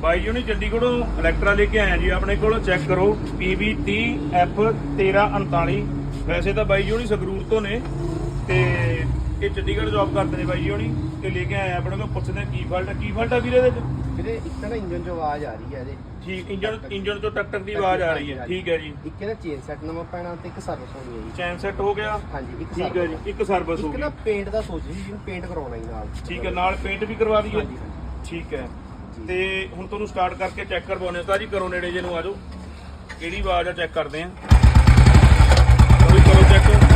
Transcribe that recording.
ਬਾਈ ਜੀ ਹੁਣੀ ਚੰਡੀਗੜ੍ਹੋਂ ਇਲੈਕਟਰਾ ਲੈ ਕੇ ਆਇਆ ਜੀ ਆਪਣੇ ਕੋਲ। ਚੈੱਕ ਕਰੋ PB30F1339। ਵੈਸੇ ਤਾਂ ਬਾਈ ਜੀ ਹੁਣੀ ਸੰਗਰੂਰ ਤੋਂ ਨੇ ਤੇ ਇਹ ਚੰਡੀਗੜ੍ਹ ਜੌਬ ਕਰਦੇ ਨੇ ਬਾਈ ਜੀ ਹੁਣੀ। ਤੇ ਲੈ ਕੇ ਆਇਆ ਆਪਣੇ ਕੋਲ। ਪੁੱਛਦੇ ਕੀ ਫਾਲਟ ਆ ਵੀਰੇ ਇਹਦੇ ਚ? ਵੀਰੇ ਇੱਕ ਤਾਂ ਨਾ ਇੰਜਨ ਚੋਂ ਆਵਾਜ਼ ਆ ਰਹੀ ਹੈ ਇਹਦੇ। ਠੀਕ, ਇੰਜਨ ਤੋਂ ਟੱਕਰ ਦੀ ਆਵਾਜ਼ ਆ ਰਹੀ ਹੈ। ਠੀਕ ਹੈ ਜੀ। ਇੱਕ ਇਹਦਾ ਚੇਨ ਸੈੱਟ ਨਵਾਂ ਪੈਣਾ ਤੇ ਇੱਕ ਸਰਵਿਸ ਹੋਣੀ ਹੈ ਜੀ। ਚੈਨ ਸੈੱਟ ਹੋ ਗਿਆ। ਹਾਂਜੀ ਇੱਕ ਠੀਕ ਹੈ ਜੀ। ਇੱਕ ਸਰਵਿਸ ਹੋ ਇੱਕ ਗਈ। ਨਾ ਪੇਂਟ ਦਾ ਸੋਚ ਜੀ, ਜਿਹਨੂੰ ਪੇਂਟ ਕਰਾਉਣਾ ਹੀ ਨਾਲ। ਠੀਕ ਹੈ, ਨਾਲ ਪੇਂਟ ਵੀ ਕਰਵਾ ਦਈਏ। ਹਾਂਜੀ ਠੀਕ ਹੈ। ਤੇ ਹੁਣ ਤੁਹਾਨੂੰ ਸਟਾਰਟ ਕਰਕੇ ਚੈੱਕ ਕਰਵਾਉਣੇ ਤਾਂ ਜੀ। ਕਰੋ ਨੇੜੇ ਜੇ ਨੂੰ ਆ ਜਾਓ। ਕਿਹੜੀ ਆਵਾਜ਼ ਆ ਚੈੱਕ ਕਰਦੇ ਆਂ। ਕਰੋ ਚੈੱਕ।